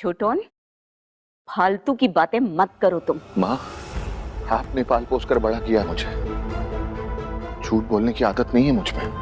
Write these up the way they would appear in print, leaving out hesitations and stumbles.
छोटोन, फालतू की बातें मत करो तुम। माँ, आपने पाल पोस कर बड़ा किया मुझे। झूठ बोलने की आदत नहीं है मुझ में।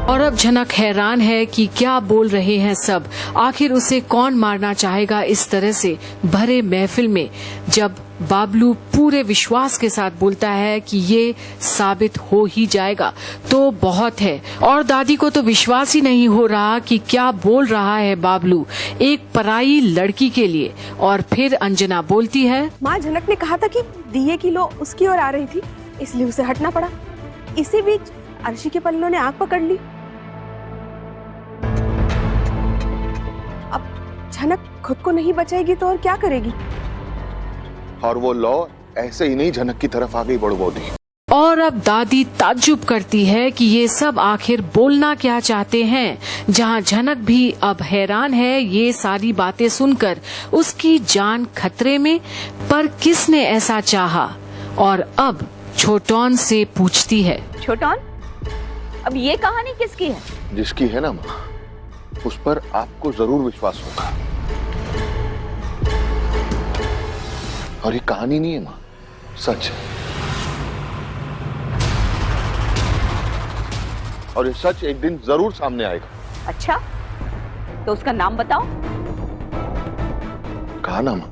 और अब झनक हैरान है कि क्या बोल रहे हैं सब। आखिर उसे कौन मारना चाहेगा इस तरह से भरे महफिल में, जब बाबलू पूरे विश्वास के साथ बोलता है कि ये साबित हो ही जाएगा तो बहुत है। और दादी को तो विश्वास ही नहीं हो रहा कि क्या बोल रहा है बाबलू एक पराई लड़की के लिए। और फिर अंजना बोलती है, माँ, झनक ने कहा था कि दिए की लो उसकी ओर आ रही थी, इसलिए उसे हटना पड़ा। इसी बीच अर्शी के पल्लों ने आग पकड़ ली। अब झनक खुद को नहीं बचाएगी तो और क्या करेगी? और वो लौ ऐसे ही नहीं झनक की तरफ आ गई बड़बोदी। और अब दादी ताज्जुब करती है कि ये सब आखिर बोलना क्या चाहते हैं, जहां झनक भी अब हैरान है ये सारी बातें सुनकर। उसकी जान खतरे में, पर किसने ऐसा चाहा? और अब छोटौन से पूछती है, छोटौन, अब ये कहानी किसकी है? जिसकी है ना माँ, उस पर आपको जरूर विश्वास होगा। और ये कहानी नहीं है माँ, सच है। और ये सच एक दिन जरूर सामने आएगा। अच्छा, तो उसका नाम बताओ। कहा ना माँ,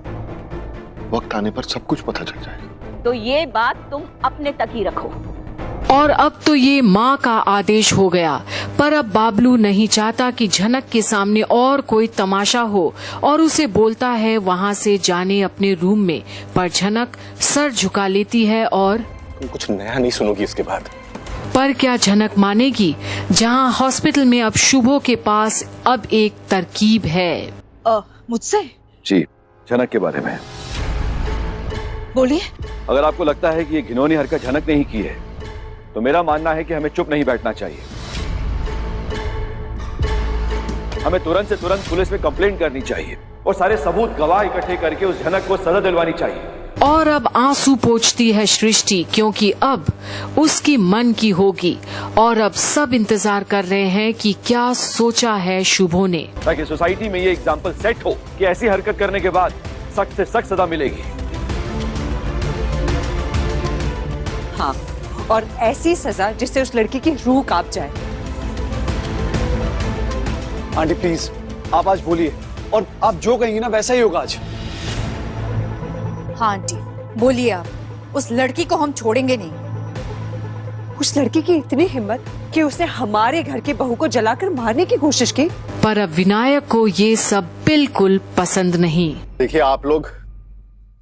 वक्त आने पर सब कुछ पता चल जाएगा। तो ये बात तुम अपने तक ही रखो। और अब तो ये माँ का आदेश हो गया। पर अब बाबलू नहीं चाहता कि झनक के सामने और कोई तमाशा हो और उसे बोलता है वहाँ से जाने अपने रूम में। पर झनक सर झुका लेती है और तुम कुछ नया नहीं सुनोगी इसके बाद। पर क्या झनक मानेगी, जहाँ हॉस्पिटल में अब शुभो के पास अब एक तरकीब है। मुझसे? जी, झनक के बारे में। बोलिए। अगर आपको लगता है कि ये घिनौनी हरकत झनक ने ही की है तो मेरा मानना है कि हमें चुप नहीं बैठना चाहिए। हमें तुरंत से तुरंत पुलिस में कंप्लेंट करनी चाहिए और सारे सबूत गवाह इकट्ठे करके उस झनक को सजा दिलवानी चाहिए। और अब आंसू पोंछती है सृष्टि, क्योंकि अब उसकी मन की होगी। और अब सब इंतजार कर रहे हैं कि क्या सोचा है शुभो ने, ताकि सोसाइटी में ये एग्जाम्पल सेट हो कि ऐसी हरकत करने के बाद सख्त से सख्त सजा मिलेगी। हाँ, और ऐसी सजा जिससे उस लड़की की रूह कांप जाए। आंटी प्लीज, आप आज बोलिए और आप जो कहेंगी ना वैसा ही होगा आज। हाँ आंटी, बोलिए आप। उस लड़की को हम छोड़ेंगे नहीं। उस लड़की की इतनी हिम्मत कि उसने हमारे घर की बहू को जलाकर मारने की कोशिश की। पर अब विनायक को ये सब बिल्कुल पसंद नहीं। देखिए, आप लोग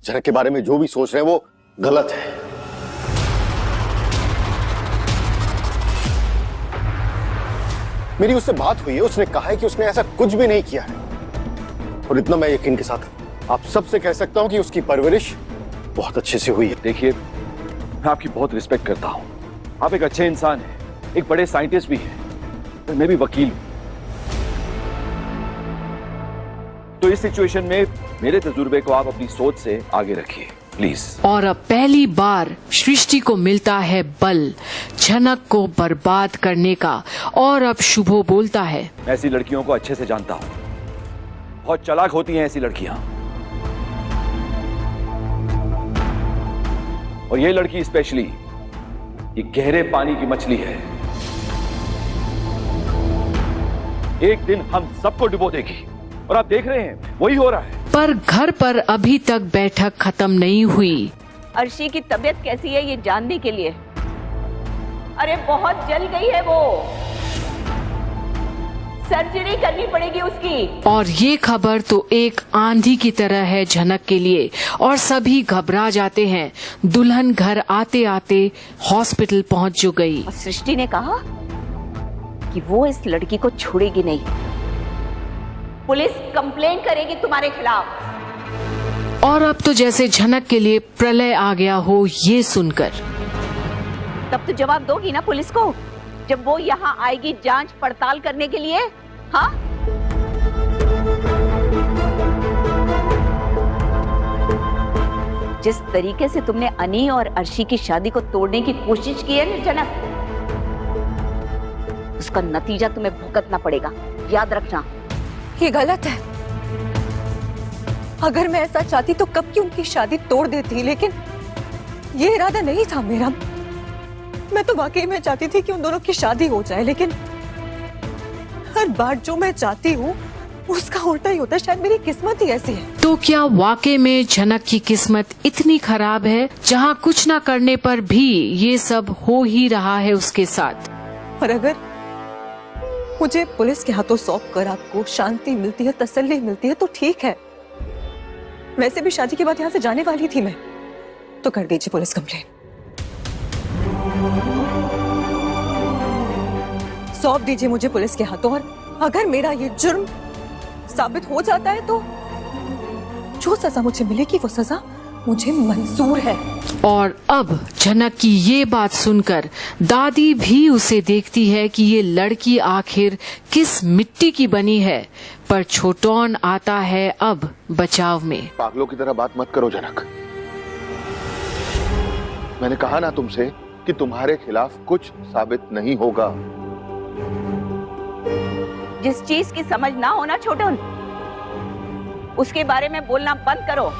झनक के बारे में जो भी सोच रहे हैं वो गलत है। मेरी उससे बात हुई है, उसने कहा है कि उसने ऐसा कुछ भी नहीं किया है। और इतना मैं यकीन के साथ आप सबसे कह सकता हूं कि उसकी परवरिश बहुत अच्छे से हुई है। देखिए, मैं आपकी बहुत रिस्पेक्ट करता हूं। आप एक अच्छे इंसान हैं, एक बड़े साइंटिस्ट भी हैं, मैं भी वकील हूं। तो इस सिचुएशन में मेरे तजुर्बे को आप अपनी सोच से आगे रखिए प्लीज। और अब पहली बार सृष्टि को मिलता है बल झनक को बर्बाद करने का। और अब शुभो बोलता है, मैं ऐसी लड़कियों को अच्छे से जानता हूं, बहुत चालाक होती हैं ऐसी लड़कियां। और ये लड़की स्पेशली, ये गहरे पानी की मछली है। एक दिन हम सबको डुबो देगी और आप देख रहे हैं वही हो रहा है। पर घर पर अभी तक बैठक खत्म नहीं हुई। अर्शी की तबीयत कैसी है ये जानने के लिए। अरे बहुत जल गई है वो, सर्जरी करनी पड़ेगी उसकी। और ये खबर तो एक आंधी की तरह है झनक के लिए और सभी घबरा जाते हैं। दुल्हन घर आते आते हॉस्पिटल पहुंच जो गई। सृष्टि ने कहा कि वो इस लड़की को छोड़ेगी नहीं, पुलिस कंप्लेन करेगी तुम्हारे खिलाफ। और अब तो जैसे झनक के लिए प्रलय आ गया हो ये सुनकर। तब तो जवाब दोगी ना पुलिस को जब वो यहाँ आएगी जांच पड़ताल करने के लिए। हाँ, जिस तरीके से तुमने अनी और अर्शी की शादी को तोड़ने की कोशिश की है ना जनक, उसका नतीजा तुम्हें भुगतना पड़ेगा, याद रखना। ये गलत है। अगर मैं ऐसा चाहती तो कब की उनकी शादी तोड़ देती, लेकिन ये इरादा नहीं था मेरा। मैं तो वाकई में चाहती थी कि उन दोनों की शादी हो जाए, लेकिन हर बार जो मैं चाहती हूँ उसका उल्टा ही होता है। शायद मेरी किस्मत ही ऐसी है। तो क्या वाकई में झनक की किस्मत इतनी खराब है जहां कुछ न करने पर भी ये सब हो ही रहा है उसके साथ? और अगर मुझे पुलिस के हाथों सौंप कर आपको शांति मिलती है, तसल्ली मिलती है तो ठीक है। वैसे भी शादी के बाद यहाँ से जाने वाली थी मैं, तो कर दीजिए पुलिस कंप्लेन। सौंप दीजिए मुझे पुलिस के हाथों, और अगर मेरा ये जुर्म साबित हो जाता है तो जो सजा मुझे मिलेगी वो सजा मुझे मंजूर है। और अब झनक की ये बात सुनकर दादी भी उसे देखती है कि ये लड़की आखिर किस मिट्टी की बनी है, पर छोटौन आता है अब बचाव में। पागलों की तरह बात मत करो झनक। मैंने कहा ना तुमसे कि तुम्हारे खिलाफ कुछ साबित नहीं होगा। जिस चीज की समझ ना होना छोटन, उसके बारे में बोलना बंद करो।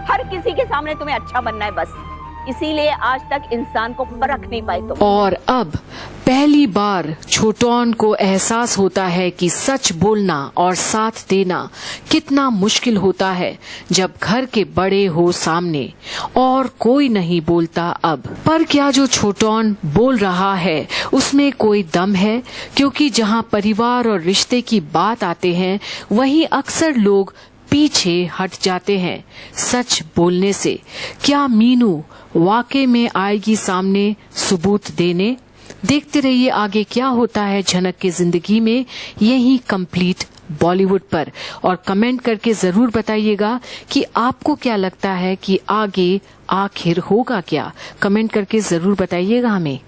हर किसी के सामने तुम्हें अच्छा बनना है बस, इसीलिए आज तक इंसान को परख नहीं पाए तुम। और अब पहली बार छोटौन को एहसास होता है कि सच बोलना और साथ देना कितना मुश्किल होता है जब घर के बड़े हो सामने और कोई नहीं बोलता अब। पर क्या जो छोटौन बोल रहा है उसमें कोई दम है? क्योंकि जहां परिवार और रिश्ते की बात आते हैं वहीं अक्सर लोग पीछे हट जाते हैं सच बोलने से। क्या मीनू वाकई में आएगी सामने सबूत देने? देखते रहिए आगे क्या होता है झनक की जिंदगी में, यही कंप्लीट बॉलीवुड पर। और कमेंट करके जरूर बताइएगा कि आपको क्या लगता है कि आगे आखिर होगा क्या। कमेंट करके जरूर बताइएगा हमें।